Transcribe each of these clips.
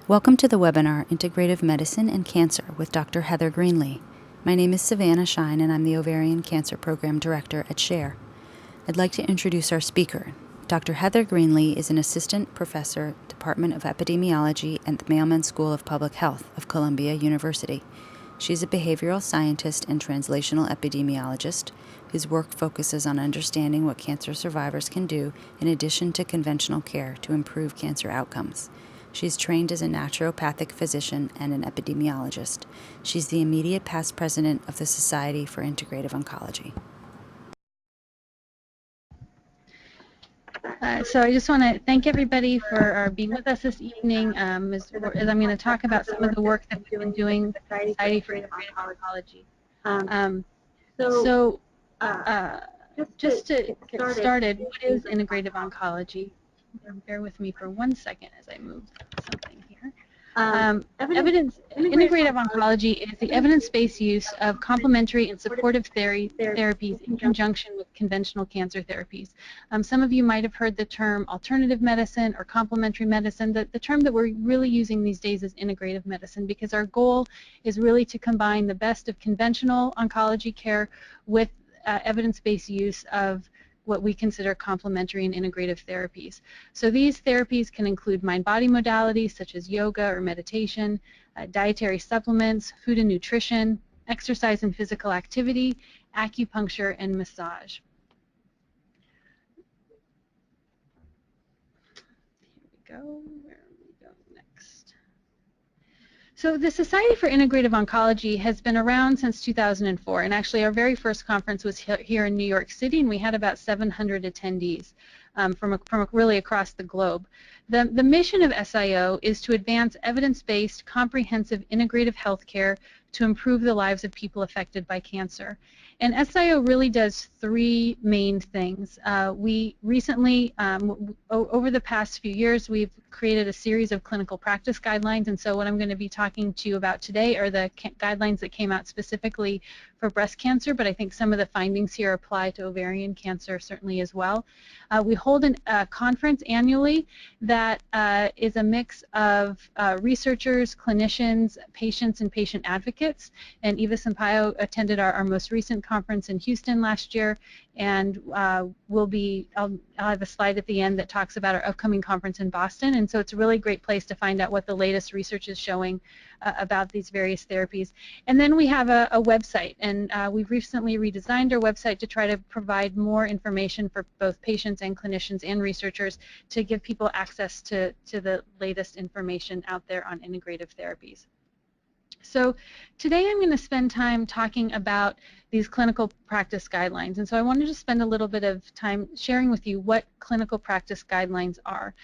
Welcome to the webinar, Integrative Medicine and Cancer with Dr. Heather Greenlee. My name is Savannah Shine and I'm the Ovarian Cancer Program Director at SHARE. I'd like to introduce our speaker. Dr. Heather Greenlee is an Assistant Professor, Department of Epidemiology at the Mailman School of Public Health of Columbia University. She's a behavioral scientist and translational epidemiologist whose work focuses on understanding what cancer survivors can do in addition to conventional care to improve cancer outcomes. She's trained as a naturopathic physician and an epidemiologist. She's the immediate past president of the Society for Integrative Oncology. So I just want to thank everybody for being with us this evening as I'm going to talk about some of the work that we've been doing with the Society for Integrative Oncology. Just to get started, what is integrative oncology? Bear with me for 1 second as I move something here. Integrative oncology is the evidence-based use of complementary and supportive therapies in conjunction with conventional cancer therapies. Some of you might have heard the term alternative medicine or complementary medicine. The term that we're really using these days is integrative medicine because our goal is really to combine the best of conventional oncology care with evidence-based use of what we consider complementary and integrative therapies. So these therapies can include mind-body modalities such as yoga or meditation, dietary supplements, food and nutrition, exercise and physical activity, acupuncture, and massage. Here we go. Where do we go next? So the Society for Integrative Oncology has been around since 2004, and actually our very first conference was here in New York City, and we had about 700 attendees from really across the globe. The mission of SIO is to advance evidence-based, comprehensive, integrative healthcare to improve the lives of people affected by cancer. And SIO really does three main things. We recently, over the past few years, we've created a series of clinical practice guidelines, and so what I'm going to be talking to you about today are the guidelines that came out specifically for breast cancer, but I think some of the findings here apply to ovarian cancer certainly as well. We hold a conference annually that is a mix of researchers, clinicians, patients, and patient advocates, and Eva Sampaio attended our most recent conference in Houston last year, and I'll have a slide at the end that talks about our upcoming conference in Boston, and so it's a really great place to find out what the latest research is showing about these various therapies. And then we have a website, and we've recently redesigned our website to try to provide more information for both patients and clinicians and researchers to give people access to the latest information out there on integrative therapies. So today I'm going to spend time talking about these clinical practice guidelines, and so I wanted to spend a little bit of time sharing with you what clinical practice guidelines are.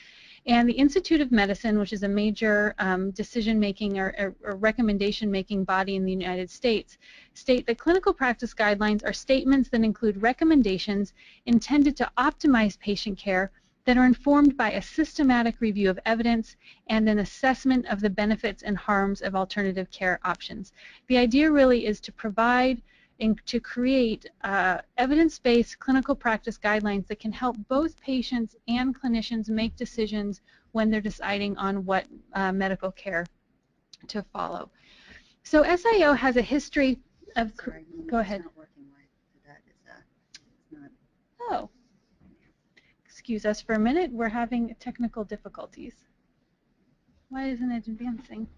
And the Institute of Medicine, which is a major decision-making or recommendation-making body in the United States, state that clinical practice guidelines are statements that include recommendations intended to optimize patient care that are informed by a systematic review of evidence and an assessment of the benefits and harms of alternative care options. The idea really is to provide and to create evidence-based clinical practice guidelines that can help both patients and clinicians make decisions when they're deciding on what medical care to follow. So SIO has a history of... Sorry, go ahead. It's not working right. It's not. Oh. Excuse us for a minute. We're having technical difficulties. Why isn't it advancing?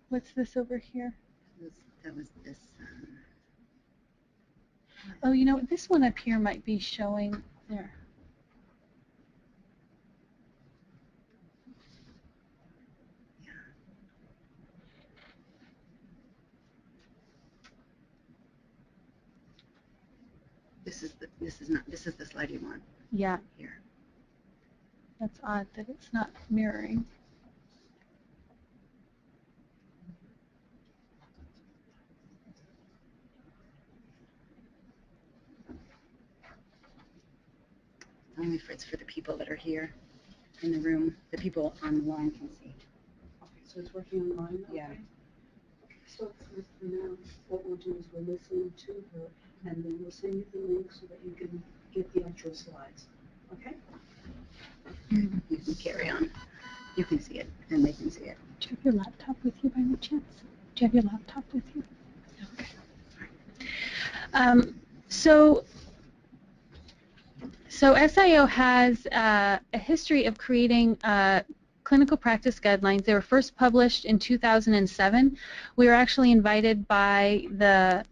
What's this over here? That was this. Oh, you know, this one up here might be showing there. Yeah. This is the slide you want. Yeah. Here. That's odd that it's not mirroring. Only it's for the people that are here in the room. The people online can see. Okay, so it's working online? Yeah. Okay. So for now, what we'll do is we'll listen to her, and then we'll send you the link so that you can get the actual slides. Okay? You can carry on. You can see it, and they can see it. Do you have your laptop with you by any chance? Do you have your laptop with you? Okay. So SIO has a history of creating clinical practice guidelines. They were first published in 2007. We were actually invited by the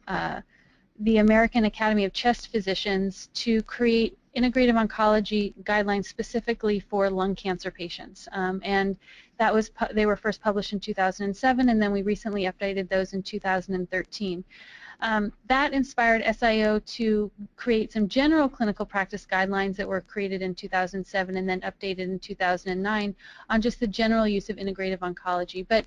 American Academy of Chest Physicians to create integrative oncology guidelines specifically for lung cancer patients. And that was they were first published in 2007, and then we recently updated those in 2013. That inspired SIO to create some general clinical practice guidelines that were created in 2007 and then updated in 2009 on just the general use of integrative oncology. But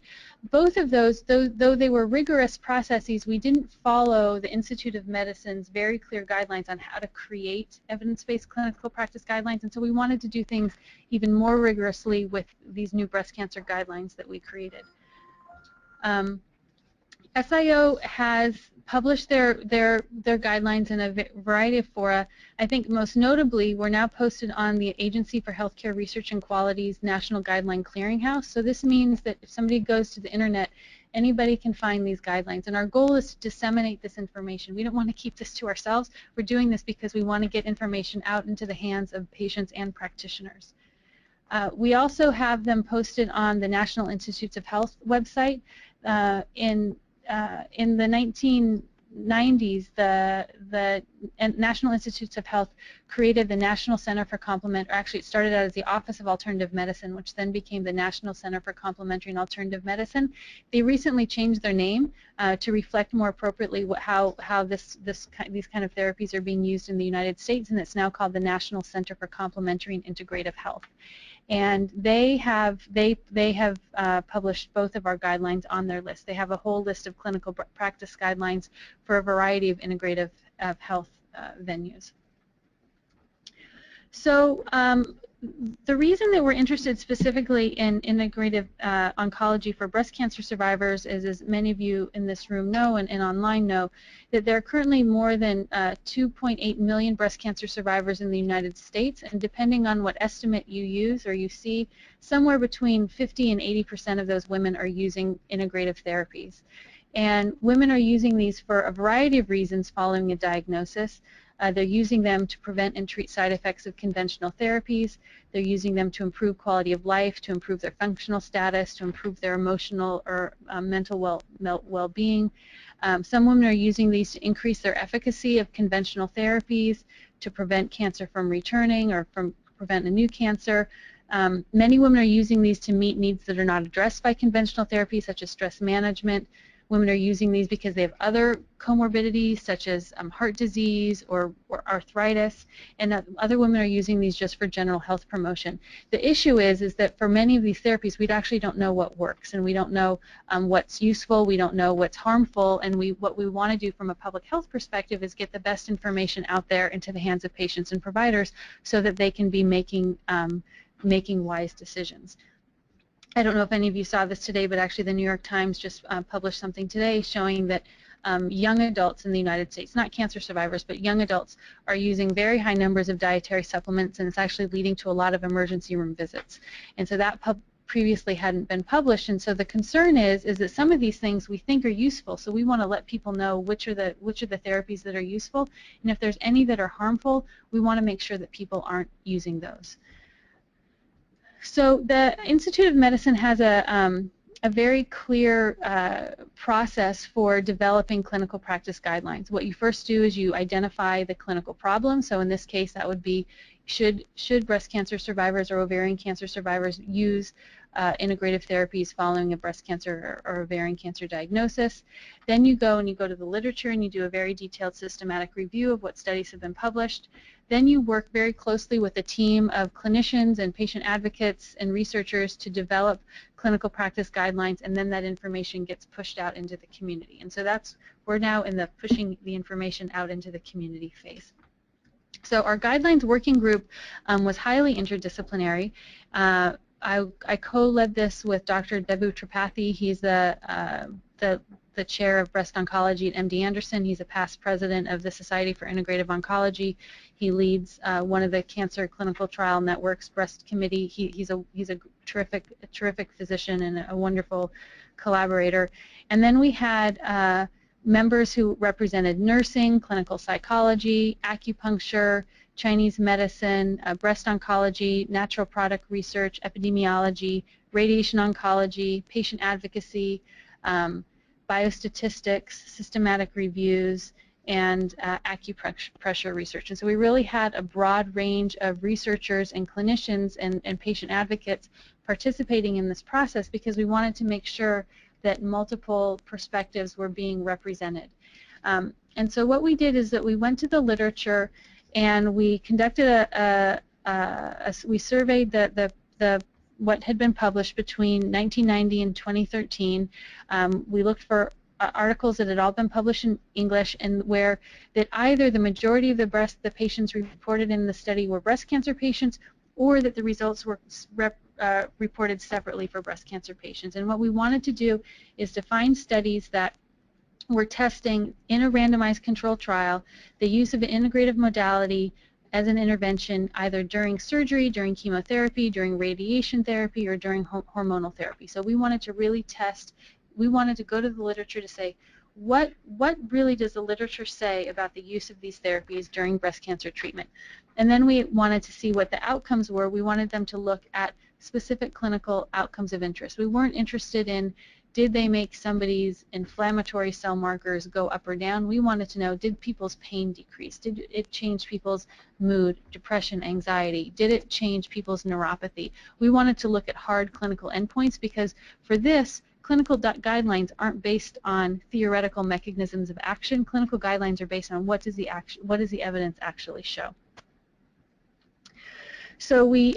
both of those, though they were rigorous processes, we didn't follow the Institute of Medicine's very clear guidelines on how to create evidence-based clinical practice guidelines, and so we wanted to do things even more rigorously with these new breast cancer guidelines that we created. SIO has published their guidelines in a variety of fora. I think most notably, we're now posted on the Agency for Healthcare Research and Quality's National Guideline Clearinghouse. So this means that if somebody goes to the internet, anybody can find these guidelines. And our goal is to disseminate this information. We don't want to keep this to ourselves. We're doing this because we want to get information out into the hands of patients and practitioners. We also have them posted on the National Institutes of Health website. In the 1990s, the National Institutes of Health created the National Center for Complement, or actually it started out as the Office of Alternative Medicine, which then became the National Center for Complementary and Alternative Medicine. They recently changed their name to reflect more appropriately how these kind of therapies are being used in the United States, and it's now called the National Center for Complementary and Integrative Health. And they have published both of our guidelines on their list. They have a whole list of clinical practice guidelines for a variety of integrative health venues. So the reason that we're interested specifically in integrative oncology for breast cancer survivors is, as many of you in this room know and online know, that there are currently more than 2.8 million breast cancer survivors in the United States, and depending on what estimate you use or you see, somewhere between 50 and 80% of those women are using integrative therapies. And women are using these for a variety of reasons following a diagnosis. They're using them to prevent and treat side effects of conventional therapies. They're using them to improve quality of life, to improve their functional status, to improve their emotional or mental well-being. Some women are using these to increase their efficacy of conventional therapies, to prevent cancer from returning or from prevent a new cancer. Many women are using these to meet needs that are not addressed by conventional therapy, such as stress management. Women are using these because they have other comorbidities, such as heart disease or arthritis, and other women are using these just for general health promotion. The issue is that for many of these therapies, we actually don't know what works, and we don't know what's useful, we don't know what's harmful, and what we want to do from a public health perspective is get the best information out there into the hands of patients and providers so that they can be making wise decisions. I don't know if any of you saw this today, but actually the New York Times just published something today showing that young adults in the United States, not cancer survivors, but young adults, are using very high numbers of dietary supplements, and it's actually leading to a lot of emergency room visits. And so that previously hadn't been published, and so the concern is that some of these things we think are useful, so we want to let people know which are the therapies that are useful, and if there's any that are harmful, we want to make sure that people aren't using those. So the Institute of Medicine has a very clear process for developing clinical practice guidelines. What you first do is you identify the clinical problem. So in this case, that would be should breast cancer survivors or ovarian cancer survivors use integrative therapies following a breast cancer or ovarian cancer diagnosis. Then you go to the literature and you do a very detailed systematic review of what studies have been published. Then you work very closely with a team of clinicians and patient advocates and researchers to develop clinical practice guidelines, and then that information gets pushed out into the community. And so we're now in the pushing the information out into the community phase. So our guidelines working group was highly interdisciplinary. I co-led this with Dr. Debu Tripathi. He's the chair of breast oncology at MD Anderson. He's a past president of the Society for Integrative Oncology. He leads one of the Cancer Clinical Trial Network's breast committee. He's a terrific physician and a wonderful collaborator. And then we had members who represented nursing, clinical psychology, acupuncture, Chinese medicine, breast oncology, natural product research, epidemiology, radiation oncology, patient advocacy, biostatistics, systematic reviews, and acupressure research. And so we really had a broad range of researchers and clinicians and patient advocates participating in this process because we wanted to make sure that multiple perspectives were being represented. And so what we did is that we went to the literature and we conducted we surveyed what had been published between 1990 and 2013. We looked for articles that had all been published in English and where that either the majority of the patients reported in the study were breast cancer patients or that the results were reported separately for breast cancer patients. And what we wanted to do is to find studies that were testing in a randomized controlled trial the use of an integrative modality as an intervention either during surgery, during chemotherapy, during radiation therapy, or during hormonal therapy. So we wanted to really test, we wanted to go to the literature to say, what really does the literature say about the use of these therapies during breast cancer treatment? And then we wanted to see what the outcomes were. We wanted them to look at specific clinical outcomes of interest. We weren't interested in did they make somebody's inflammatory cell markers go up or down. We wanted to know, did people's pain decrease? Did it change people's mood, depression, anxiety? Did it change people's neuropathy? We wanted to look at hard clinical endpoints because for this, clinical guidelines aren't based on theoretical mechanisms of action. Clinical guidelines are based on what does the evidence actually show. So we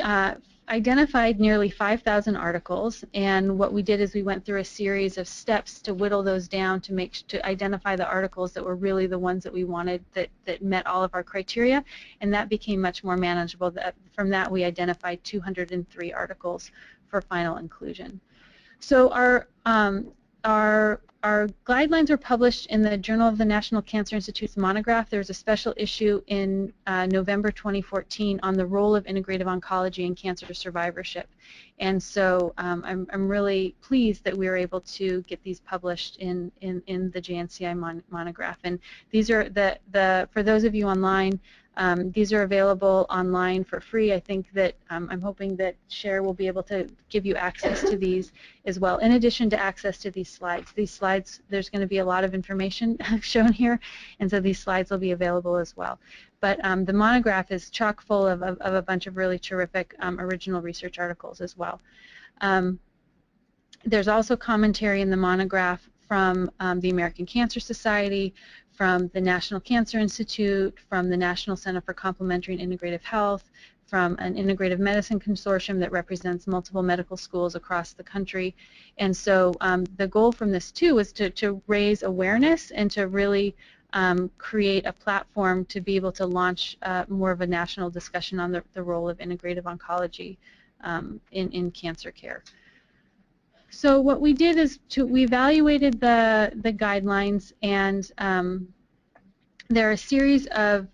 identified nearly 5,000 articles, and what we did is we went through a series of steps to whittle those down to identify the articles that were really the ones that we wanted that met all of our criteria, and that became much more manageable. From that we identified 203 articles for final inclusion. So our guidelines were published in the Journal of the National Cancer Institute's monograph. There was a special issue in November 2014 on the role of integrative oncology in cancer survivorship. And so I'm really pleased that we were able to get these published in the JNCI monograph. And these are for those of you online, these are available online for free. I think that I'm hoping that Cher will be able to give you access to these as well, in addition to access to these slides. These slides, there's going to be a lot of information shown here, and so these slides will be available as well. But the monograph is chock full of a bunch of really terrific original research articles as well. There's also commentary in the monograph from the American Cancer Society, from the National Cancer Institute, from the National Center for Complementary and Integrative Health, from an integrative medicine consortium that represents multiple medical schools across the country. And so the goal from this too is to raise awareness and to really create a platform to be able to launch more of a national discussion on the role of integrative oncology in cancer care. So what we did is we evaluated the guidelines, and there are a series of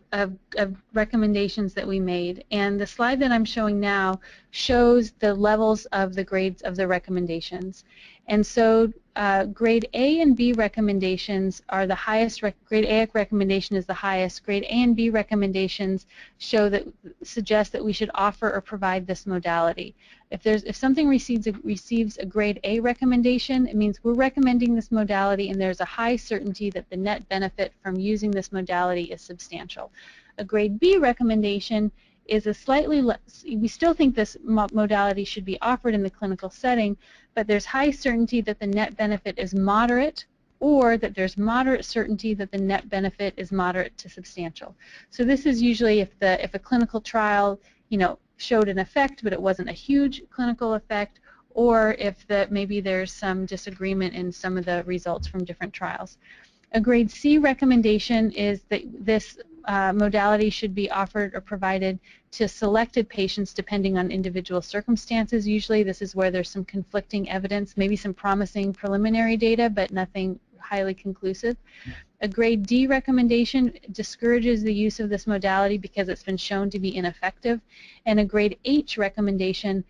recommendations that we made, and the slide that I'm showing now shows the levels of the grades of the recommendations. And so grade A and B recommendations are the highest. Grade A recommendation is the highest. Grade A and B recommendations suggest that we should offer or provide this modality. If something receives a grade A recommendation, it means we're recommending this modality and there's a high certainty that the net benefit from using this modality is substantial. A grade B recommendation is a slightly less, we still think this modality should be offered in the clinical setting, but there's high certainty that the net benefit is moderate, or that there's moderate certainty that the net benefit is moderate to substantial. So this is usually if a clinical trial, showed an effect but it wasn't a huge clinical effect, or if maybe there's some disagreement in some of the results from different trials. A grade C recommendation is that this modality should be offered or provided to selected patients depending on individual circumstances. Usually this is where there's some conflicting evidence, maybe some promising preliminary data, but nothing highly conclusive. A grade D recommendation discourages the use of this modality because it's been shown to be ineffective, and a grade H recommendation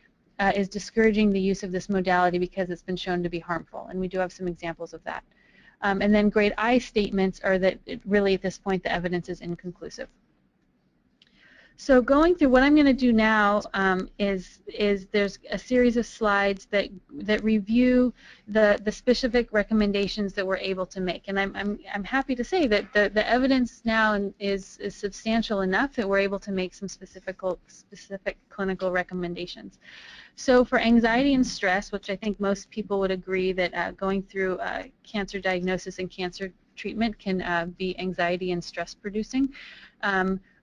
is discouraging the use of this modality because it's been shown to be harmful, and we do have some examples of that. And then grade I statements are that really at this point the evidence is inconclusive. So going through, what I'm going to do now is there's a series of slides that review the specific recommendations that we're able to make, and I'm happy to say that the evidence now is substantial enough that we're able to make some specific clinical recommendations. So for anxiety and stress, which I think most people would agree that going through cancer diagnosis and cancer treatment can be anxiety and stress producing.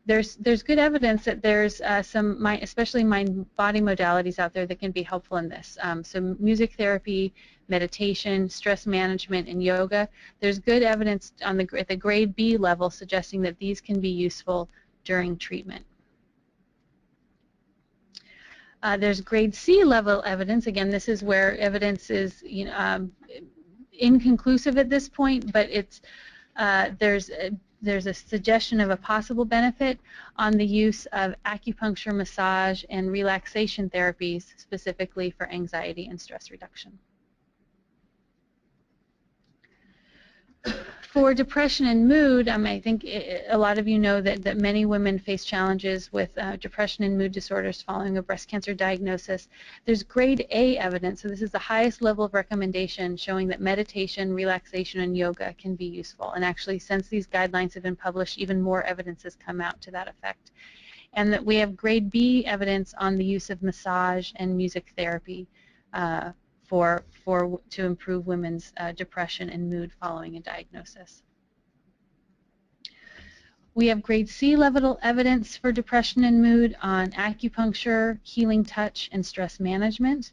There's good evidence that there's some, especially mind-body modalities out there that can be helpful in this. So music therapy, meditation, stress management, and yoga. There's good evidence at the grade B level suggesting that these can be useful during treatment. There's grade C level evidence. Again, this is where evidence is inconclusive at this point, but it's there's a suggestion of a possible benefit on the use of acupuncture, massage, and relaxation therapies specifically for anxiety and stress reduction. For depression and mood, I think a lot of you know that many women face challenges with depression and mood disorders following a breast cancer diagnosis. There's grade A evidence, so this is the highest level of recommendation showing that meditation, relaxation, and yoga can be useful. And actually, since these guidelines have been published, even more evidence has come out to that effect. And that we have grade B evidence on the use of massage and music therapy to improve women's depression and mood following a diagnosis. We have grade C level evidence for depression and mood on acupuncture, healing touch, and stress management.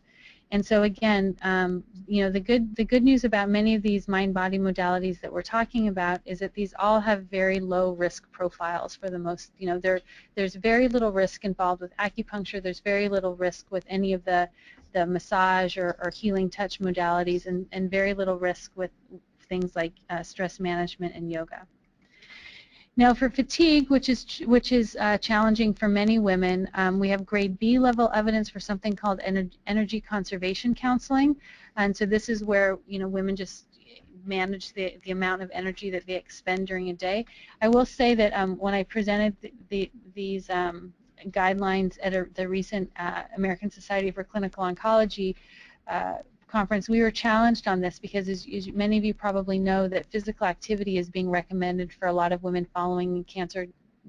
And so again, the good news about many of these mind-body modalities that we're talking about is that these all have very low risk profiles for the most. There's very little risk involved with acupuncture. There's very little risk with any of the massage or healing touch modalities, and very little risk with things like stress management and yoga. Now for fatigue, which is challenging for many women, we have grade B level evidence for something called energy conservation counseling, and so this is where women just manage the amount of energy that they expend during a day. I will say that when I presented these guidelines at the recent American Society for Clinical Oncology conference, we were challenged on this because, as many of you probably know, that physical activity is being recommended for a lot of women following cancer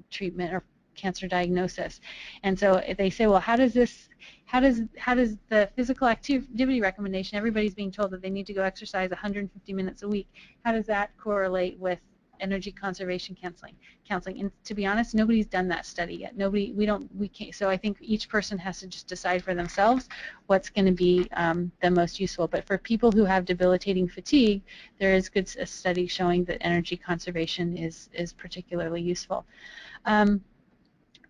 treatment or cancer diagnosis. And so they say, well, how does the physical activity recommendation, everybody's being told that they need to go exercise 150 minutes a week, how does that correlate with energy conservation counseling? And to be honest, nobody's done that study yet. We can't. So I think each person has to just decide for themselves what's going to be the most useful. But for people who have debilitating fatigue, there is a study showing that energy conservation is particularly useful.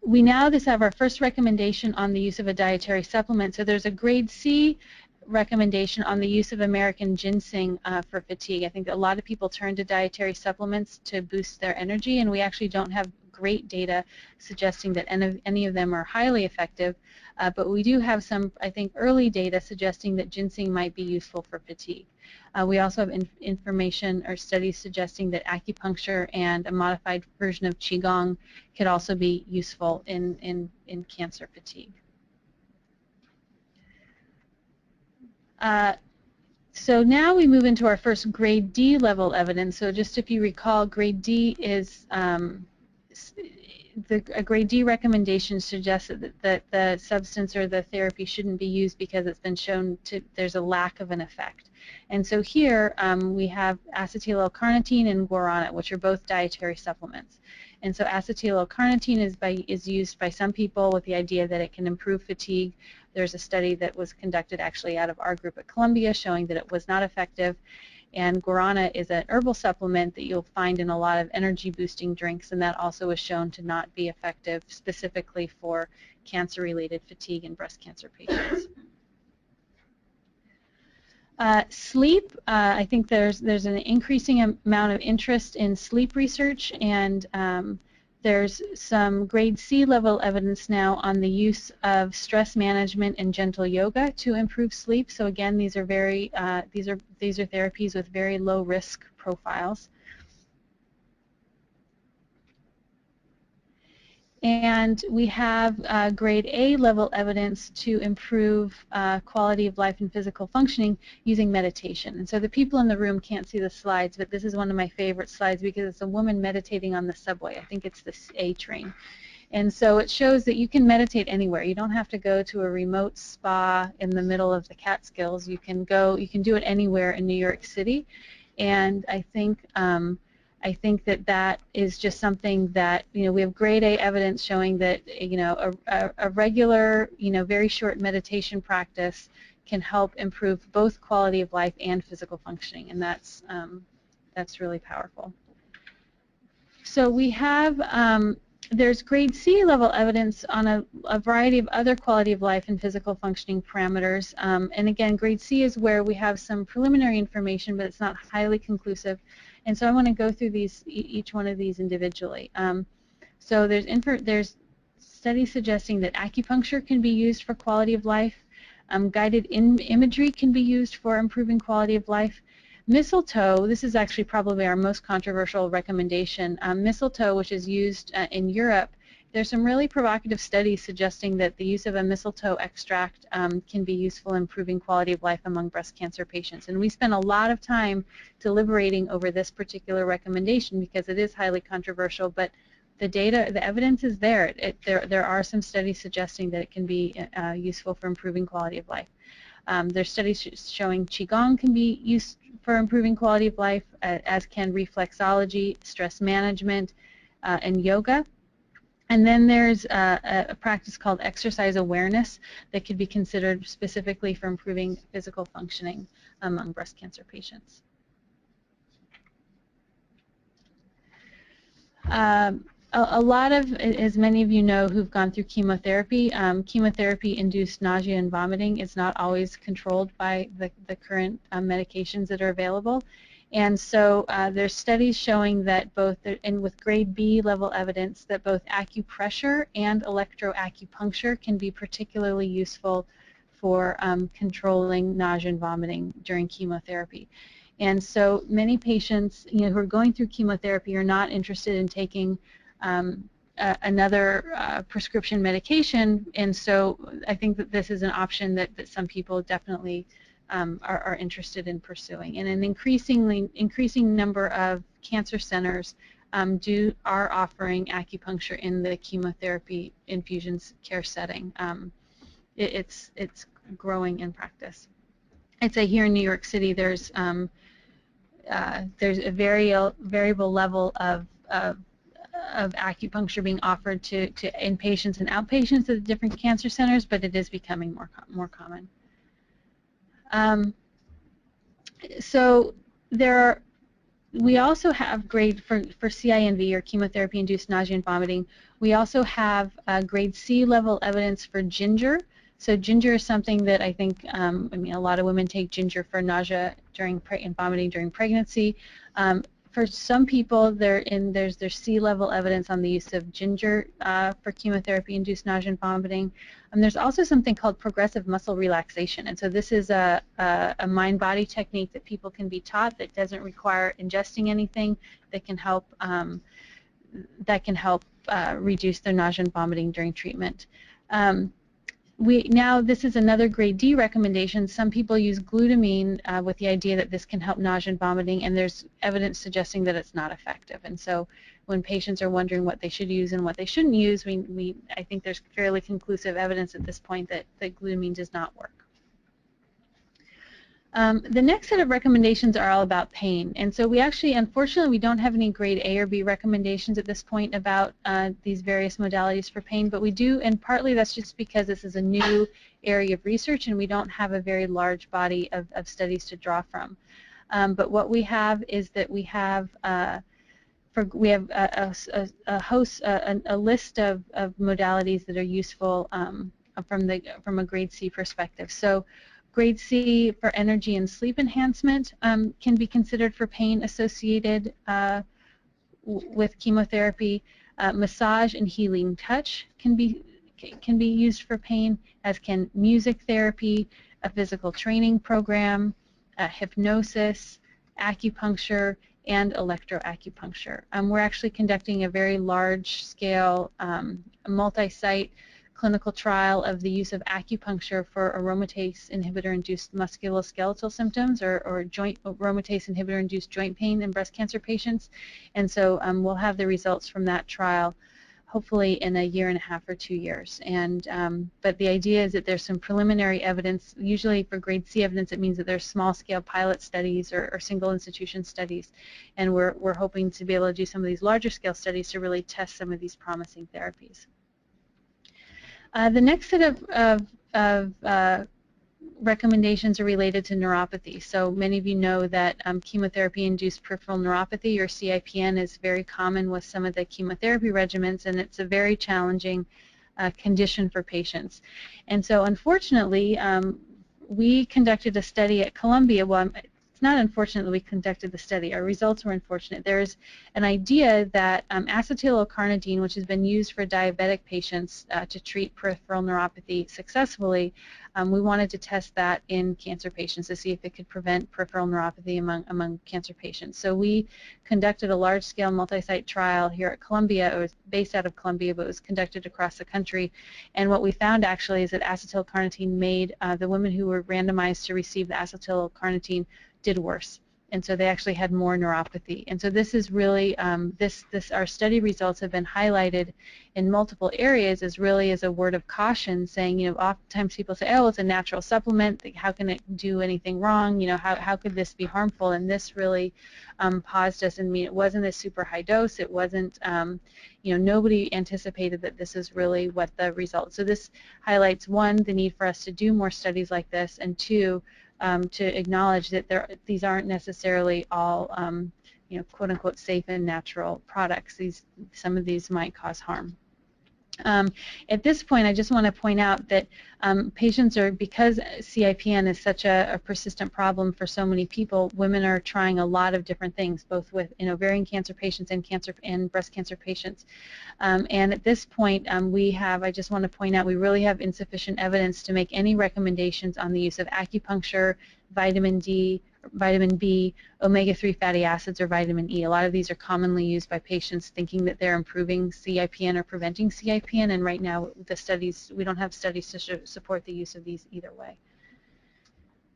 We now just have our first recommendation on the use of a dietary supplement. So there's a grade C recommendation on the use of American ginseng for fatigue. I think a lot of people turn to dietary supplements to boost their energy, and we actually don't have great data suggesting that any of them are highly effective, but we do have some, I think, early data suggesting that ginseng might be useful for fatigue. We also have information or studies suggesting that acupuncture and a modified version of Qigong could also be useful in cancer fatigue. So now we move into our first grade D level evidence. So just if you recall, grade D is a grade D recommendation suggests that the substance or the therapy shouldn't be used because it's been shown there's a lack of an effect. And so here we have acetyl-L-carnitine and guarana, which are both dietary supplements. And so acetyl-L-carnitine is used by some people with the idea that it can improve fatigue. There's a study that was conducted actually out of our group at Columbia showing that it was not effective. And guarana is an herbal supplement that you'll find in a lot of energy boosting drinks, and that also was shown to not be effective specifically for cancer-related fatigue in breast cancer patients. Sleep, I think there's an increasing amount of interest in sleep research, and there's some grade C level evidence now on the use of stress management and gentle yoga to improve sleep. So again, these are therapies with very low risk profiles. And we have grade A level evidence to improve quality of life and physical functioning using meditation. And so the people in the room can't see the slides, but this is one of my favorite slides because it's a woman meditating on the subway. I think it's the A train. And so it shows that you can meditate anywhere. You don't have to go to a remote spa in the middle of the Catskills. You can do it anywhere in New York City. And I think that is just something that, we have grade A evidence showing that, a regular, very short meditation practice can help improve both quality of life and physical functioning, and that's really powerful. So we have, there's grade C level evidence on a variety of other quality of life and physical functioning parameters, and again, grade C is where we have some preliminary information, but it's not highly conclusive. And so I want to go through each one of these individually. So there's studies suggesting that acupuncture can be used for quality of life. Guided imagery can be used for improving quality of life. Mistletoe, this is actually probably our most controversial recommendation. Mistletoe, which is used in Europe, there's some really provocative studies suggesting that the use of a mistletoe extract can be useful in improving quality of life among breast cancer patients. And we spent a lot of time deliberating over this particular recommendation because it is highly controversial, but the evidence is there. There are some studies suggesting that it can be useful for improving quality of life. There's studies showing Qigong can be used for improving quality of life, as can reflexology, stress management, and yoga. And then there's a practice called exercise awareness that could be considered specifically for improving physical functioning among breast cancer patients. A lot of, as many of you know who've gone through chemotherapy, chemotherapy-induced nausea and vomiting is not always controlled by the current medications that are available. And so there's studies showing that and with grade B level evidence, that both acupressure and electroacupuncture can be particularly useful for controlling nausea and vomiting during chemotherapy. And so many patients, who are going through chemotherapy are not interested in taking another prescription medication, and so I think that this is an option that some people definitely are interested in pursuing. And an increasing number of cancer centers are offering acupuncture in the chemotherapy infusions care setting. It's growing in practice. I'd say here in New York City there's a variable level of acupuncture being offered to inpatients and outpatients at different cancer centers, but it is becoming more common. So we also have grade for CINV, or chemotherapy-induced nausea and vomiting. We also have grade C level evidence for ginger. So ginger is something that I think, a lot of women take ginger for nausea and vomiting during pregnancy. For some people, there's C level evidence on the use of ginger for chemotherapy-induced nausea and vomiting. There's also something called progressive muscle relaxation, and so this is a mind-body technique that people can be taught that doesn't require ingesting anything, that can help reduce their nausea and vomiting during treatment. This is another grade D recommendation. Some people use glutamine with the idea that this can help nausea and vomiting, and there's evidence suggesting that it's not effective. And so when patients are wondering what they should use and what they shouldn't use, I think there's fairly conclusive evidence at this point that glutamine does not work. The next set of recommendations are all about pain, and so unfortunately, we don't have any grade A or B recommendations at this point about these various modalities for pain, but we do, and partly that's just because this is a new area of research and we don't have a very large body of studies to draw from. But what we have is that we have a list of modalities that are useful from a grade C perspective. So Grade C for energy and sleep enhancement can be considered for pain associated with chemotherapy. Massage and healing touch can be used for pain, as can music therapy, a physical training program, hypnosis, acupuncture, and electroacupuncture. We're actually conducting a very large-scale, multi-site clinical trial of the use of acupuncture for aromatase inhibitor-induced musculoskeletal symptoms or joint aromatase inhibitor-induced joint pain in breast cancer patients. And so we'll have the results from that trial hopefully in a year and a half or 2 years. And but the idea is that there's some preliminary evidence. Usually for grade C evidence, it means that there's small-scale pilot studies or single institution studies, and we're hoping to be able to do some of these larger-scale studies to really test some of these promising therapies. The next set of recommendations are related to neuropathy. So many of you know that chemotherapy-induced peripheral neuropathy, or CIPN, is very common with some of the chemotherapy regimens, and it's a very challenging condition for patients. And so unfortunately, we conducted a study at Columbia. Well, it's not unfortunate that we conducted the study. Our results were unfortunate. There's an idea that acetyl-L-carnitine, which has been used for diabetic patients to treat peripheral neuropathy successfully, we wanted to test that in cancer patients to see if it could prevent peripheral neuropathy among cancer patients. So we conducted a large-scale multi-site trial here at Columbia. It was based out of Columbia, but it was conducted across the country. And what we found actually is that acetyl-carnitine made the women who were randomized to receive the acetyl-carnitine did worse, and so they actually had more neuropathy. And so this is really our study results have been highlighted in multiple areas as really as a word of caution, saying, you know, oftentimes people say, oh, it's a natural supplement, how can it do anything wrong, you know, how could this be harmful? And this really paused us. And it wasn't a super high dose, it wasn't you know, nobody anticipated that this is really what the result. So this highlights, one, the need for us to do more studies like this, and two, to acknowledge that these aren't necessarily all, you know, quote-unquote safe and natural products. Some of these might cause harm. At this point, I just want to point out that patients are, because CIPN is such a persistent problem for so many people, women are trying a lot of different things, both with ovarian cancer patients and breast cancer patients. And at this point, I just want to point out, we really have insufficient evidence to make any recommendations on the use of acupuncture, vitamin D, vitamin B, omega-3 fatty acids, or vitamin E. A lot of these are commonly used by patients thinking that they're improving CIPN or preventing CIPN, and right now we don't have studies to support the use of these either way.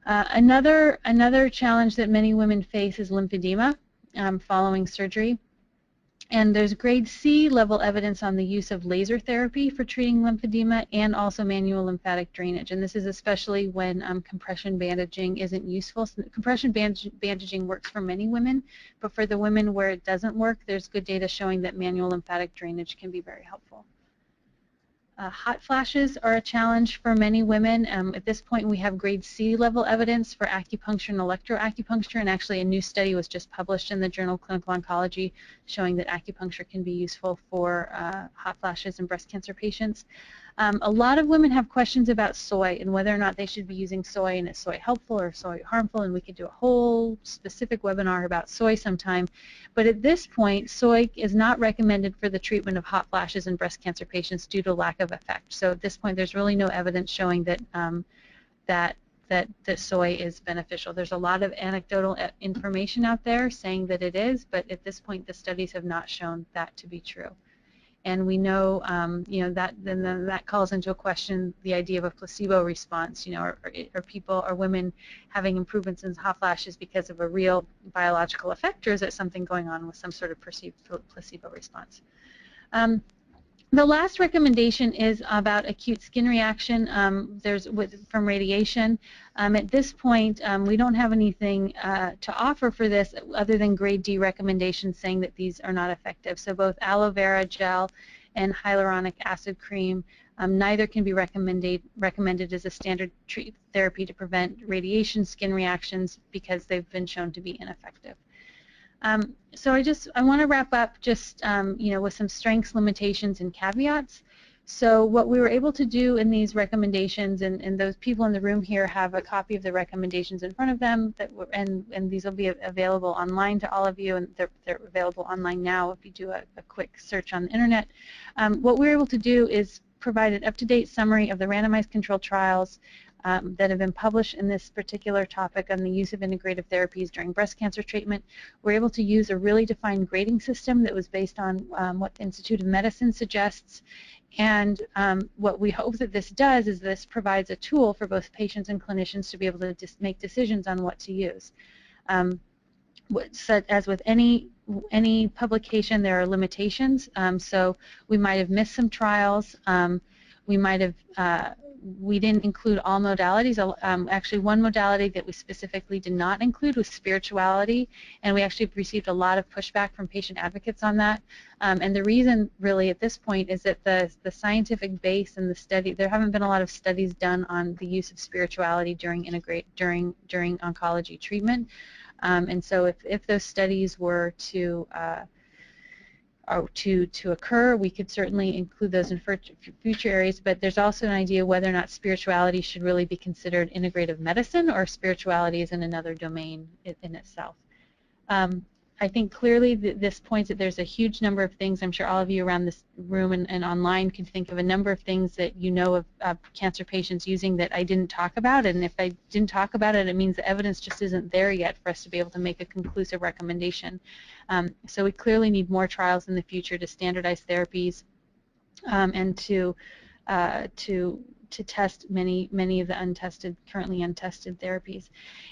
Another challenge that many women face is lymphedema following surgery. And there's grade C level evidence on the use of laser therapy for treating lymphedema, and also manual lymphatic drainage. And this is especially when compression bandaging isn't useful. So compression bandaging works for many women, but for the women where it doesn't work, there's good data showing that manual lymphatic drainage can be very helpful. Hot flashes are a challenge for many women. At this point, we have grade C level evidence for acupuncture and electroacupuncture, and actually a new study was just published in the journal Clinical Oncology showing that acupuncture can be useful for hot flashes in breast cancer patients. A lot of women have questions about soy and whether or not they should be using soy, and is soy helpful or soy harmful, and we could do a whole specific webinar about soy sometime. But at this point, soy is not recommended for the treatment of hot flashes in breast cancer patients due to lack of effect. So at this point, there's really no evidence showing that that soy is beneficial. There's a lot of anecdotal information out there saying that it is, but at this point, the studies have not shown that to be true. And we know, you know, then that calls into a question the idea of a placebo response. You know, are women having improvements in hot flashes because of a real biological effect, or is it something going on with some sort of perceived placebo response? The last recommendation is about acute skin reaction from radiation. At this point, we don't have anything to offer for this other than grade D recommendations saying that these are not effective. So both aloe vera gel and hyaluronic acid cream, neither can be recommended as a standard therapy to prevent radiation skin reactions because they've been shown to be ineffective. So I want to wrap up just you know, with some strengths, limitations, and caveats. So what we were able to do in these recommendations, and those people in the room here have a copy of the recommendations in front of them, and these will be available online to all of you, and they're available online now if you do a quick search on the internet. What we were able to do is provide an up-to-date summary of the randomized controlled trials that have been published in this particular topic on the use of integrative therapies during breast cancer treatment. We're able to use a really defined grading system that was based on what the Institute of Medicine suggests. And what we hope that this does is this provides a tool for both patients and clinicians to be able to make decisions on what to use. As with any publication, there are limitations. So we might have missed some trials. We might have we didn't include all modalities. Actually, one modality that we specifically did not include was spirituality, and we actually received a lot of pushback from patient advocates on that. And the reason, really, at this point, is that the scientific base and the study, there haven't been a lot of studies done on the use of spirituality during oncology treatment. And so, if those studies were to occur, we could certainly include those in future areas, but there's also an idea whether or not spirituality should really be considered integrative medicine, or spirituality is in another domain in itself. I think clearly this points that there's a huge number of things. I'm sure all of you around this room and online can think of a number of things that you know of cancer patients using that I didn't talk about, and if I didn't talk about it, it means the evidence just isn't there yet for us to be able to make a conclusive recommendation. So we clearly need more trials in the future to standardize therapies and to test many of the currently untested therapies.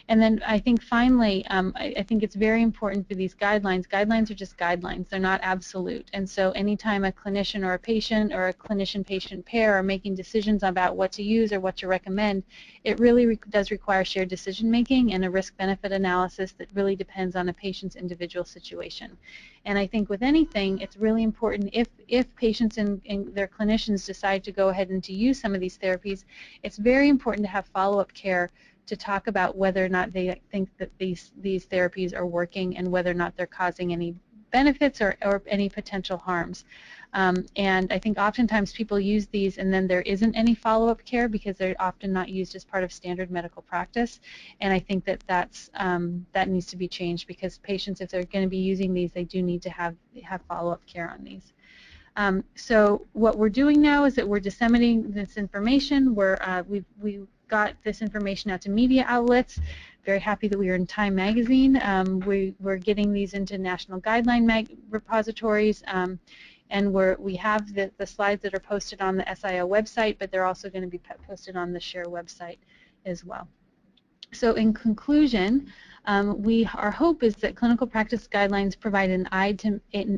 And then I think finally, I think it's very important for these guidelines. Guidelines are just guidelines. They're not absolute. And so anytime a clinician or a patient or a clinician-patient pair are making decisions about what to use or what to recommend, it really does require shared decision-making and a risk-benefit analysis that really depends on a patient's individual situation. And I think with anything, it's really important if patients and their clinicians decide to go ahead and to use some of these therapies, it's very important to have follow-up care to talk about whether or not they think that these therapies are working and whether or not they're causing any benefits or any potential harms. And I think oftentimes people use these and then there isn't any follow-up care because they're often not used as part of standard medical practice. And I think that that needs to be changed, because patients, if they're going to be using these, they do need to have follow-up care on these. So what we're doing now is that we're disseminating this information. We've got this information out to media outlets. Very happy that we are in Time Magazine. We're getting these into national guideline repositories. And we have the slides that are posted on the SIO website, but they're also going to be posted on the SHARE website as well. So in conclusion, our hope is that clinical practice guidelines provide an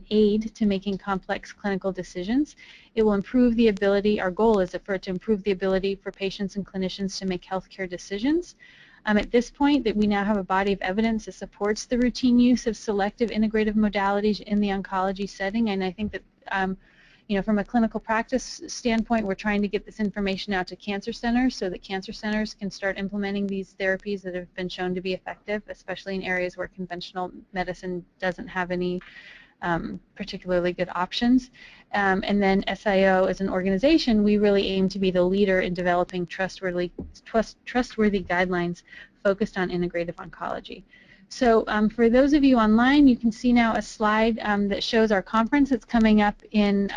aid to making complex clinical decisions. It will improve the ability, our goal is for it to improve the ability for patients and clinicians to make healthcare decisions. At this point, that we now have a body of evidence that supports the routine use of selective integrative modalities in the oncology setting, and I think that you know, from a clinical practice standpoint, we're trying to get this information out to cancer centers so that cancer centers can start implementing these therapies that have been shown to be effective, especially in areas where conventional medicine doesn't have any particularly good options. And then SIO as an organization, we really aim to be the leader in developing trustworthy guidelines focused on integrative oncology. So for those of you online, you can see now a slide that shows our conference that's coming up in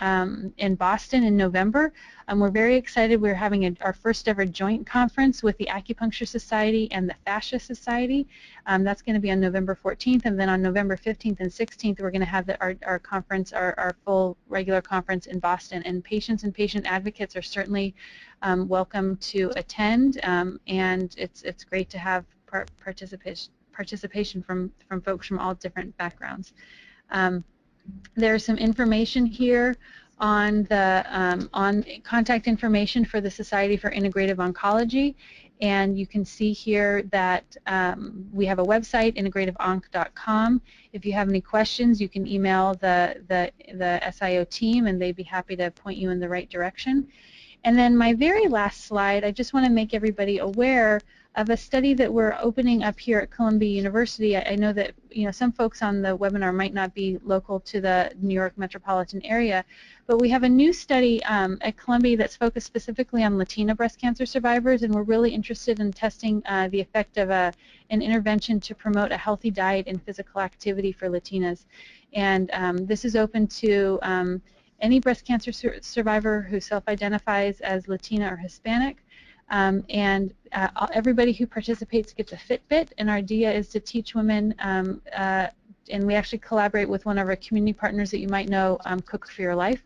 Boston in November. We're very excited. We're having our first ever joint conference with the Acupuncture Society and the Fascia Society. That's going to be on November 14th, and then on November 15th and 16th, we're going to have our conference, our full regular conference in Boston. And patients and patient advocates are certainly welcome to attend, and it's great to have participation from folks from all different backgrounds. There's some information here on contact information for the Society for Integrative Oncology, and you can see here that we have a website, integrativeonc.com. If you have any questions, you can email the SIO team, and they'd be happy to point you in the right direction. And then my very last slide, I just want to make everybody aware of a study that we're opening up here at Columbia University. I know that some folks on the webinar might not be local to the New York metropolitan area, but we have a new study at Columbia that's focused specifically on Latina breast cancer survivors, and we're really interested in testing the effect of an intervention to promote a healthy diet and physical activity for Latinas. And this is open to any breast cancer survivor who self-identifies as Latina or Hispanic. Everybody who participates gets a Fitbit, and our idea is to teach women, and we actually collaborate with one of our community partners that you might know, Cook for Your Life.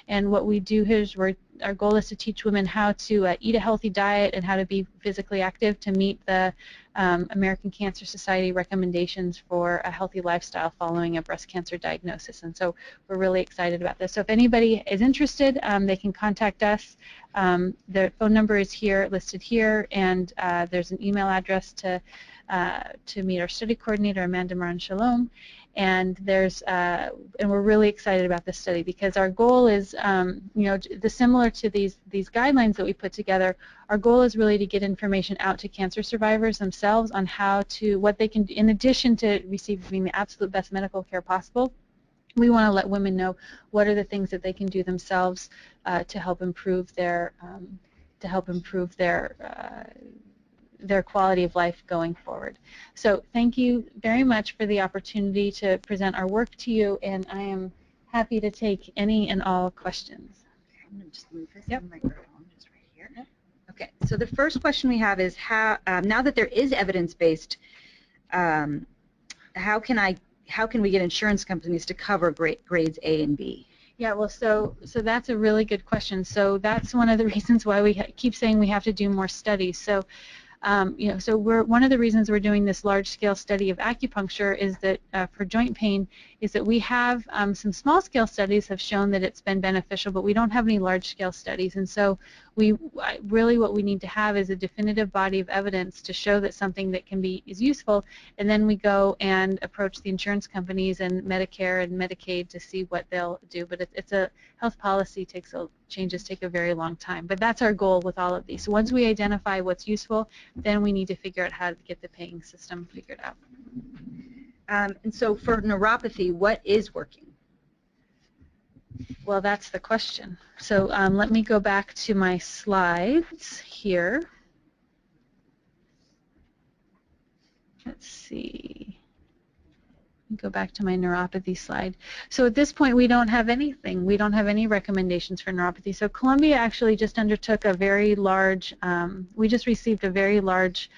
And what we do here is our goal is to teach women how to eat a healthy diet and how to be physically active to meet the American Cancer Society recommendations for a healthy lifestyle following a breast cancer diagnosis. And so we're really excited about this. So if anybody is interested, they can contact us. The phone number is here, listed here, and there's an email address to meet our study coordinator, Amanda Maran Shalom. And we're really excited about this study because our goal is, similar to these guidelines that we put together. Our goal is really to get information out to cancer survivors themselves on what they can do in addition to receiving the absolute best medical care possible. We want to let women know what are the things that they can do themselves to help improve their quality of life going forward. So thank you very much for the opportunity to present our work to you, and I am happy to take any and all questions. I'm going to just move this microphone just right here. Yep. Okay, so the first question we have is how, now that there is evidence-based, how can we get insurance companies to cover grades A and B? Yeah, well, so that's a really good question. So that's one of the reasons why we keep saying we have to do more studies. So so one of the reasons we're doing this large-scale study of acupuncture is that for joint pain is that we have some small-scale studies have shown that it's been beneficial, but we don't have any large-scale studies, and so really what we need to have is a definitive body of evidence to show that something that is useful, and then we go and approach the insurance companies and Medicare and Medicaid to see what they'll do. But it's a health policy changes take a very long time, but that's our goal with all of these. So once we identify what's useful, then we need to figure out how to get the paying system figured out. And so for neuropathy, what is working? Well, that's the question. So let me go back to my slides here. Let's see. Go back to my neuropathy slide. So at this point, we don't have anything. We don't have any recommendations for neuropathy. So Columbia actually just undertook a very large, we just received a very large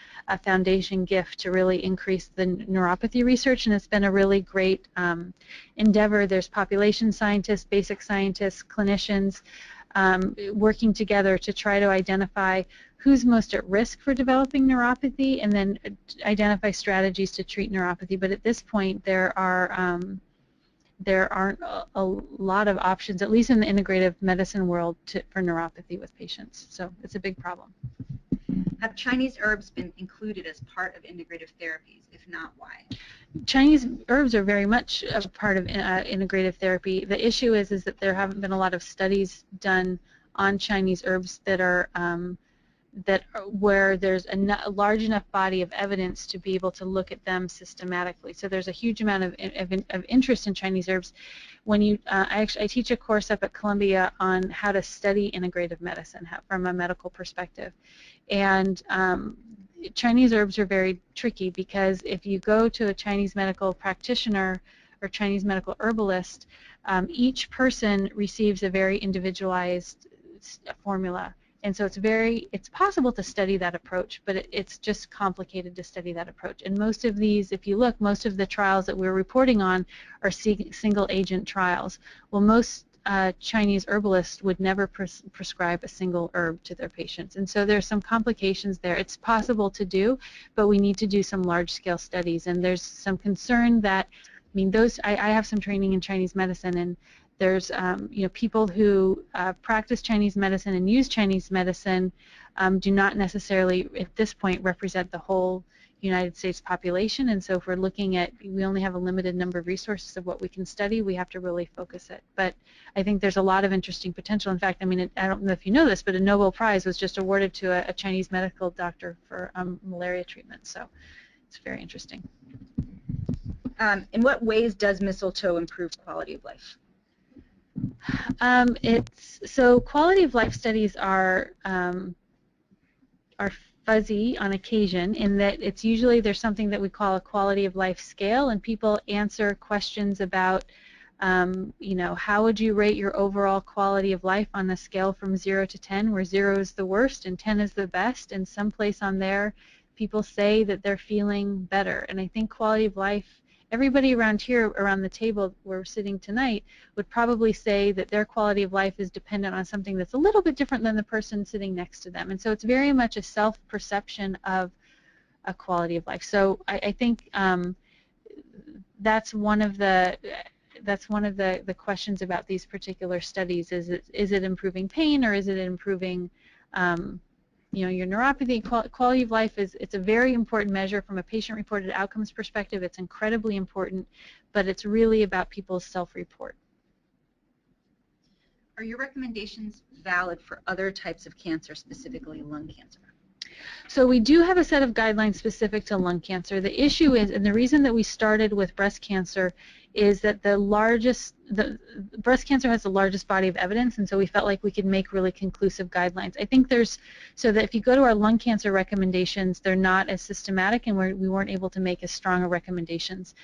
foundation gift to really increase the neuropathy research, and it's been a really great endeavor. There's population scientists, basic scientists, clinicians working together to try to identify who's most at risk for developing neuropathy and then identify strategies to treat neuropathy. But at this point, there aren't a lot of options, at least in the integrative medicine world, for neuropathy with patients. So it's a big problem. Have Chinese herbs been included as part of integrative therapies? If not, why? Chinese herbs are very much a part of integrative therapy. The issue is that there haven't been a lot of studies done on Chinese herbs where there's a large enough body of evidence to be able to look at them systematically. So there's a huge amount of interest in Chinese herbs. When I teach a course up at Columbia on how to study integrative medicine from a medical perspective, and Chinese herbs are very tricky because if you go to a Chinese medical practitioner or Chinese medical herbalist, each person receives a very individualized formula. And so it's possible to study that approach, but it's just complicated to study that approach. And most of these, if you look, most of the trials that we're reporting on are single agent trials. Well, most Chinese herbalists would never prescribe a single herb to their patients. And so there's some complications there. It's possible to do, but we need to do some large-scale studies. And there's some concern that, I have some training in Chinese medicine, and there's people who practice Chinese medicine and use Chinese medicine do not necessarily at this point represent the whole United States population, and so if we're looking at, we only have a limited number of resources of what we can study, we have to really focus it. But I think there's a lot of interesting potential. In fact, I mean, I don't know if you know this, but a Nobel Prize was just awarded to a Chinese medical doctor for malaria treatment, so it's very interesting. In what ways does mistletoe improve quality of life? So quality of life studies are fuzzy on occasion, in that it's usually there's something that we call a quality of life scale, and people answer questions about you know, how would you rate your overall quality of life on a scale from 0 to 10, where 0 is the worst and 10 is the best, and someplace on there people say that they're feeling better. And I think quality of life, everybody around here, around the table we're sitting tonight, would probably say that their quality of life is dependent on something that's a little bit different than the person sitting next to them. And so it's very much a self-perception of a quality of life. So I think that's one of the questions about these particular studies. Is it improving pain, or is it improving you know, your neuropathy? Quality of life it's a very important measure from a patient-reported outcomes perspective. It's incredibly important, but it's really about people's self-report. Are your recommendations valid for other types of cancer, specifically lung cancer? So we do have a set of guidelines specific to lung cancer. The issue is, and the reason that we started with breast cancer, is that breast cancer has the largest body of evidence, and so we felt like we could make really conclusive guidelines. I think so that if you go to our lung cancer recommendations, they're not as systematic, and we weren't able to make as strong recommendations.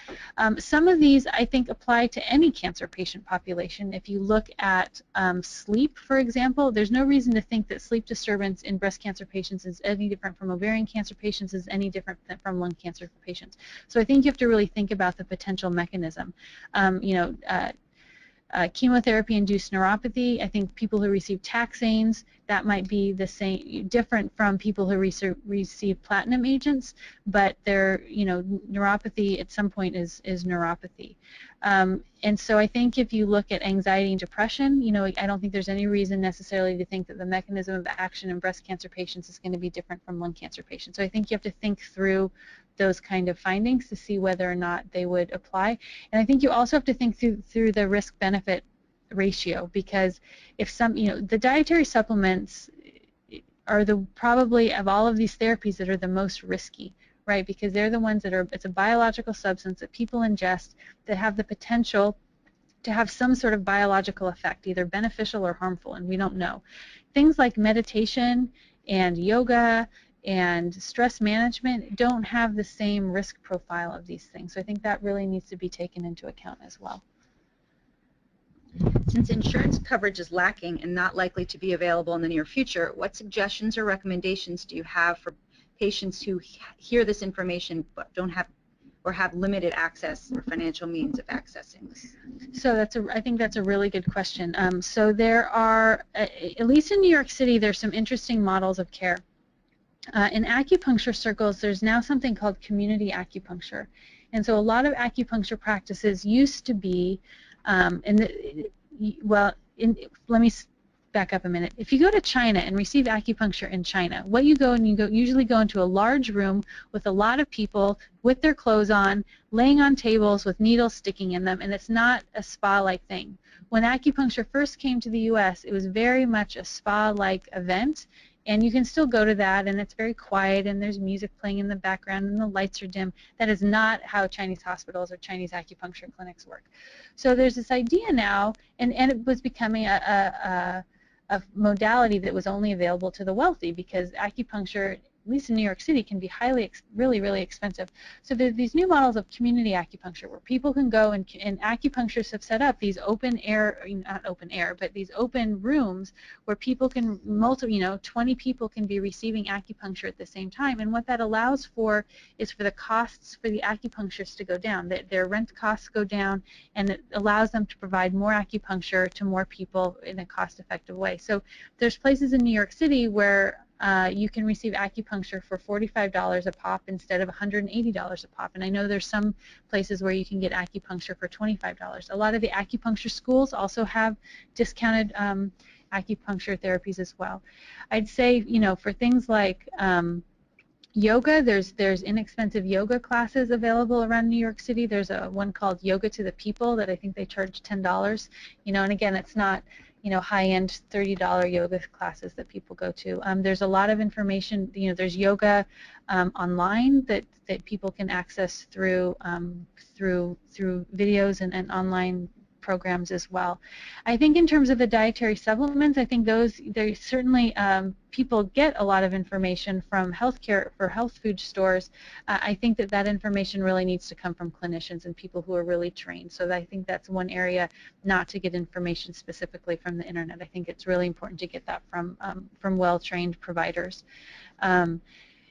Some of these, I think, apply to any cancer patient population. If you look at sleep, for example, there's no reason to think that sleep disturbance in breast cancer patients is any different from ovarian cancer patients, is any different from lung cancer patients. So I think you have to really think about the potential mechanism. You know, chemotherapy-induced neuropathy, I think people who receive taxanes, that might be the same, different from people who receive platinum agents, but their, you know, neuropathy at some point is neuropathy. And so I think if you look at anxiety and depression, you know, I don't think there's any reason necessarily to think that the mechanism of action in breast cancer patients is going to be different from lung cancer patients. So I think you have to think through those kind of findings to see whether or not they would apply. And I think you also have to think through the risk-benefit ratio, because if you know, the dietary supplements are probably of all of these therapies that are the most risky, right? Because they're the ones that it's a biological substance that people ingest that have the potential to have some sort of biological effect, either beneficial or harmful, and we don't know. Things like meditation and yoga and stress management don't have the same risk profile of these things. So I think that really needs to be taken into account as well. Since insurance coverage is lacking and not likely to be available in the near future, what suggestions or recommendations do you have for patients who hear this information but don't have or have limited access or financial means of accessing this? So I think that's a really good question. So there are, at least in New York City, there's some interesting models of care. In acupuncture circles, there's now something called community acupuncture. And so a lot of acupuncture practices used to be, let me back up a minute. If you go to China and receive acupuncture in China, you usually go into a large room with a lot of people with their clothes on, laying on tables with needles sticking in them, and it's not a spa-like thing. When acupuncture first came to the U.S., it was very much a spa-like event, and you can still go to that, and it's very quiet, and there's music playing in the background, and the lights are dim. That is not how Chinese hospitals or Chinese acupuncture clinics work. So there's this idea now, and it was becoming a modality that was only available to the wealthy, because acupuncture, at least in New York City, can be really expensive. So there's these new models of community acupuncture where people can go, and acupuncturists have set up these not open air, but these open rooms where people can, 20 people can be receiving acupuncture at the same time. And what that allows for is for the costs for the acupuncturists to go down. Their rent costs go down, and it allows them to provide more acupuncture to more people in a cost-effective way. So there's places in New York City where you can receive acupuncture for $45 a pop instead of $180 a pop. And I know there's some places where you can get acupuncture for $25. A lot of the acupuncture schools also have discounted acupuncture therapies as well. I'd say, for things like Yoga, there's inexpensive yoga classes available around New York City. There's one called Yoga to the People that I think they charge $10. And again, it's not high-end $30 yoga classes that people go to. There's a lot of information. There's yoga online that people can access through videos and online programs as well. I think in terms of the dietary supplements, I think they certainly people get a lot of information from healthcare for health food stores. I think that information really needs to come from clinicians and people who are really trained. So I think that's one area not to get information specifically from the internet. I think it's really important to get that from well-trained providers.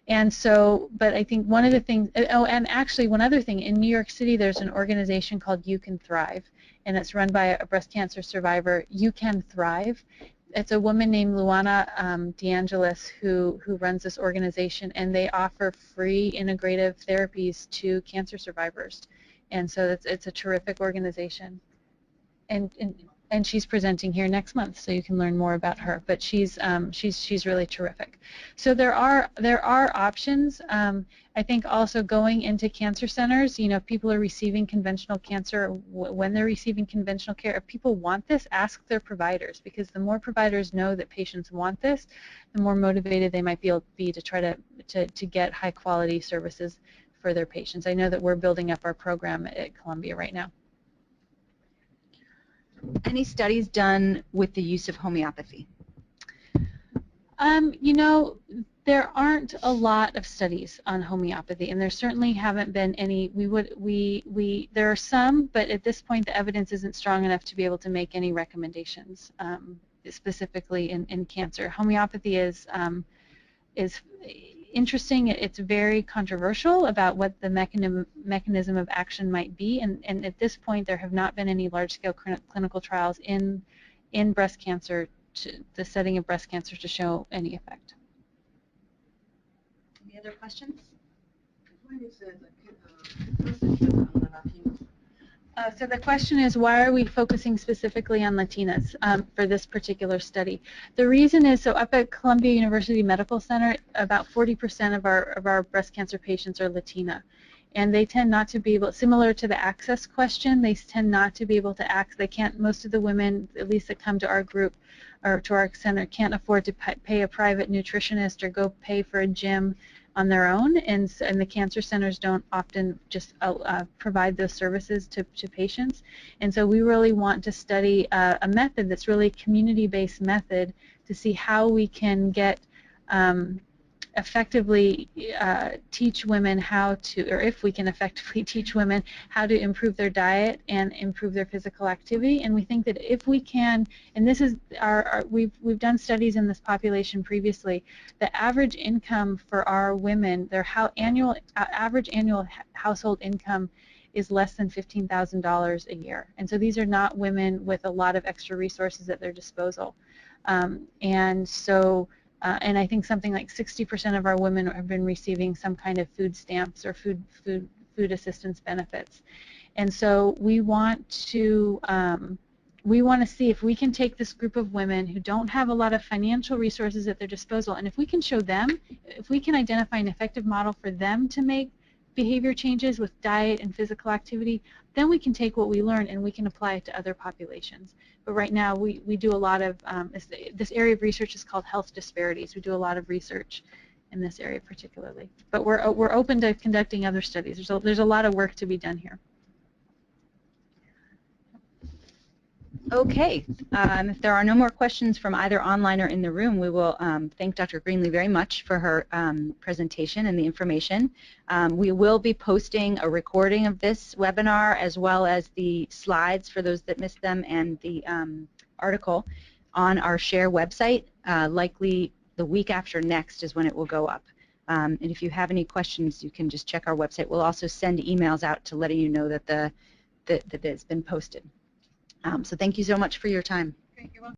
And so, but I think one of the things, and actually one other thing, in New York City there's an organization called You Can Thrive, and it's run by a breast cancer survivor. You Can Thrive. It's a woman named Luana DeAngelis who runs this organization, and they offer free integrative therapies to cancer survivors. And so it's a terrific organization. And she's presenting here next month, so you can learn more about her. But she's really terrific. So there are options. I think also going into cancer centers. If people are receiving conventional cancer, when they're receiving conventional care, if people want this, ask their providers, because the more providers know that patients want this, the more motivated they might be to try to get high quality services for their patients. I know that we're building up our program at Columbia right now. Any studies done with the use of homeopathy? There aren't a lot of studies on homeopathy, and there certainly haven't been any. There are some, but at this point the evidence isn't strong enough to be able to make any recommendations specifically in cancer. Homeopathy is interesting. It's very controversial about what the mechanism of action might be, and at this point there have not been any large-scale clinical trials in breast cancer, the setting of breast cancer, to show any effect. Any other questions? So the question is, why are we focusing specifically on Latinas for this particular study? The reason is, so up at Columbia University Medical Center, about 40% of our breast cancer patients are Latina. And they tend not to be able, similar to the access question, they tend not to be able to access, most of the women, at least that come to our group or to our center, can't afford to pay a private nutritionist or go pay for a gym on their own, and the cancer centers don't often just provide those services to patients. And so we really want to study a method that's really a community-based method to see how we can get effectively teach women how to, or if we can effectively teach women how to improve their diet and improve their physical activity. And we think that if we can, and this is we've done studies in this population previously, the average income for our women, their average annual household income is less than $15,000 a year. And so these are not women with a lot of extra resources at their disposal. And so and I think something like 60% of our women have been receiving some kind of food stamps or food assistance benefits. And so we want to see if we can take this group of women who don't have a lot of financial resources at their disposal, and if we can show them, if we can identify an effective model for them to make behavior changes with diet and physical activity, then we can take what we learn and we can apply it to other populations. But right now we do a lot of, this area of research is called health disparities. We do a lot of research in this area particularly. But we're open to conducting other studies. There's a lot of work to be done here. Okay, if there are no more questions from either online or in the room, we will thank Dr. Greenlee very much for her presentation and the information. We will be posting a recording of this webinar as well as the slides for those that missed them, and the article on our SHARE website. Likely the week after next is when it will go up. And if you have any questions, you can just check our website. We'll also send emails out to letting you know that that it's been posted. So thank you so much for your time. Great, you're welcome.